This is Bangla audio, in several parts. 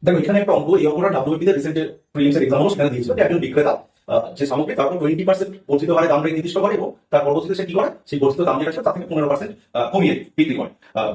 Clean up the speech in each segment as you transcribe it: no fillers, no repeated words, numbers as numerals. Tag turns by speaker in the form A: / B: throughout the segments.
A: দেখো এখানে একটা অঙ্ক, এই অঙ্কটা ডাব্লিউপি তে রিসেন্ট প্রিলিমস এর এক্সামও সেখানে দিয়েছিল যে একজন বিক্রেতা যে সামগ্রী তার উপর 20% বর্ধিত হারে দাম রেট নির্দিষ্ট করে এবং তার পরবর্তীতে সে কি করে, সেই বর্ধিত দাম যেটা আছে তার থেকে 15% কমিয়ে বিক্রি করে,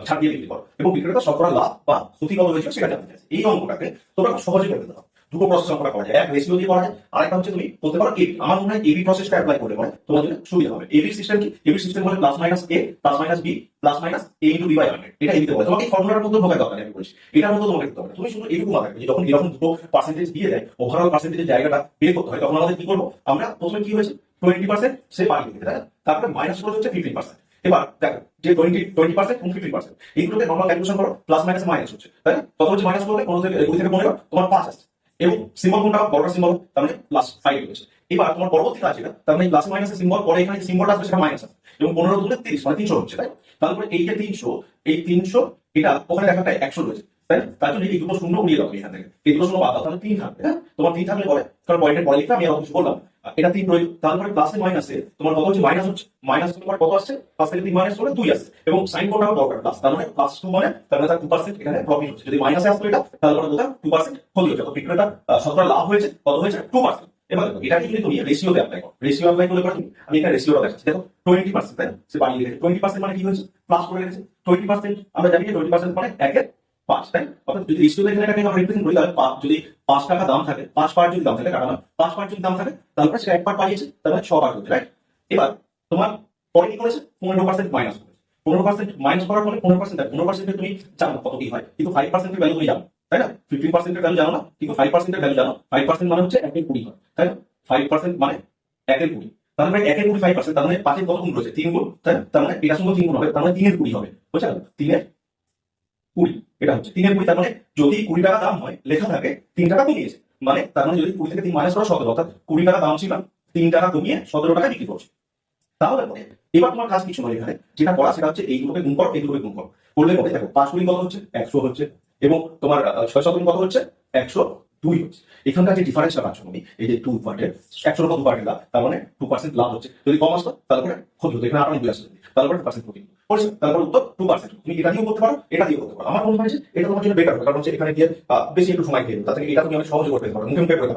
A: ছাড় দিয়ে বিক্রি করে এবং বিক্রেতা শতকরা লাভ বা ক্ষতি কত হয়েছিল সেটা জানতে চাইছে। এই অঙ্কটাকে তোমরা সহজে করে দিতে পারো। দুটো প্রসেস অঙ্কটা করা যায়, এক রেশিও দিয়ে করা যায়, আরেকটা হচ্ছে তুমি বলতে পারো এবি। আমার মনে হয় এবি প্রসেসটা অ্যাপ্লাই করলে পরে তোমার জন্য সুবিধা হবে। এবি সিস্টেম কি? এবি সিস্টেম হলো plus minus A plus minus B plus minus A into B by 100। এটা এবিতে বলে। তোমাকে এই ফর্মুলার মধ্যে ঢোকার দরকার নেই, আমি বলছি এটার মধ্যে তোমাকে করতে হবে। তুমি শুধু এইটুকু মাথায় রাখবে যে যখন এরকম দুটো পার্সেন্টেজ দিয়ে দেয়, ওভারঅল পার্সেন্টেজের জায়গাটা বের করতে হয়, তখন আমাদের কি করবো? আমরা প্রথমে কি হয়েছে 20% সে বাড়িয়ে দিতে, তাই না? তারপরে মাইনাস করে হচ্ছে 15%। এবার দেখো যে 20% এবং 15% এইগুলোকে নর্মাল ক্যালকুলেশন করো, প্লাস মাইনাস মাইনাস হচ্ছে, তাই না? কত হচ্ছে মাইনাস করলে 15 থেকে 20 থেকে 15 তোমার 5 আসছে এবং সিম্বল কোনটা? বড়টা সিম্বল, তার মানে প্লাস 5 হচ্ছে। এবার তোমার পরবর্তী কাজ যেটা, তার মানে প্লাস মাইনাসের সিম্বল পরে এখানে সিম্বলটা আসবে সেটা মাইনাস আছে এবং 15 তুলে 30 মানে 300 হচ্ছে, তাই? তারপরে এই যে 300, এই 300 এটা ওখানে দেখাটা 100 রয়েছে, তাই না? তার জন্য এই দুটো শূন্য উড়িয়ে দাও এখান থেকে, এই দুটো শূন্য বাদ দাও, তাহলে 3 থাকবে। হ্যাঁ, তোমার 3 থাকলে পরে কারণ পয়েন্টের পরে লিখতে আমি আর কিছু বললাম, এটা 3 রইল। তারপরে প্লাসে মাইনাসে তোমার কত হচ্ছে? মাইনাস হচ্ছে। মাইনাস তোমার কত আসছে? 5 থেকে 3 মাইনাস করলে 2 আসছে এবং সাইন কোনটা দরকার প্লাস, তার মানে প্লাস 2 মানে তার মানে তার 2% এখানে প্রফিট হচ্ছে। যদি মাইনাসে আসতো এটা তাহলে পরে বলতাম 2% ক্ষতি হচ্ছে। তো বিক্রেতা শতকরা লাভ হয়েছে কত হয়েছে? 2%। এবার দেখো এটাকে যদি তুমি রেশিওতে অ্যাপ্লাই করো, রেশিও অ্যাপ্লাই করলে তুমি, আমি এখানে রেশিওটা দেখাচ্ছি, দেখো 20%, তাই না? সে বাড়িয়ে রেখেছে 20% মানে কি হয়েছে? প্লাস করে রেখেছে 20%। আমরা জানি যে 20% মানে 1/5, তাই? অর্থাৎ যদি রেশিওতে এখানে এটাকে আমরা রিপ্রেজেন্ট করি তাহলে যদি 5 টাকা দাম থাকে, 5 পার্ট যদি দাম থাকে, টাকা না 5 পার্ট যদি দাম থাকে তাহলে সেটা 1 পার্ট বাড়িয়েছে, তার মানে 6 পার্ট হচ্ছে, রাইট? এবার তোমার পরে কি করেছে? 15% মাইনাস করেছে। 15% মাইনাস করার ফলে 15%, 15% তুমি জানো কত কি হয়, কিন্তু 5% এর ভ্যালু তুমি জানো, তাই না? 15% এর ভ্যালু জানো না, কিন্তু 5% এর ভ্যালু জানো। 5% মানে হচ্ছে 1/20 হয়, তাই না? 5% মানে 1/20, তার মানে 1/20 5%, তার মানে 5 এর কত গুণ রয়েছে? 3 গুণ, তাই না? তার মানে এটা সঙ্গে 3 গুণ হবে, তার মানে 3 এর 20 হবে, বুঝছো? 3 এর 20, এটা হচ্ছে 3 এর 20। তার মানে যদি 20 টাকা দাম হয়, লেখা থাকে 3 টাকা কমিয়েছে, মানে তার মানে যদি 20 থেকে 3 মাইনাস করা 17, অর্থাৎ 20 টাকা দাম ছিল, 3 টাকা কমিয়ে 17 টাকা বিক্রি করছে। তাহলে পরে এবার তোমার কাজ কিছু নয়, এখানে যেটা করা সেটা হচ্ছে এইগুলোকে গুণ করো, এইগুলোকে গুণ করো। করলে পরে দেখো 5 গুণ কত হচ্ছে? 100 হচ্ছে এবং তোমার 6 গুণ কত হচ্ছে? 102 হচ্ছে। এখানকার যে ডিফারেন্সটা পাচ্ছ তুমি, এই যে 2 পার্টের 100 2 পার্টের লাভ, তার মানে 2% লাভ হচ্ছে। যদি কম আসতো তারপরে ক্ষতি হতো, এখানে 28 আসতো, তারপরে 2% ক্ষতি হতো। তারপরে উত্তর 2%। তুমি এটা দিয়েও করতে পারো, এটা দিয়েও করতে পারো। আমার মনে হয় যে এটা তোমার জন্য বেটার হবে, কারণ হচ্ছে এখানে গিয়ে বেশি একটু সময় খেয়ে, তার থেকে এটা তুমি অনেক সহজে করতে পারো, মুখে মুখে করে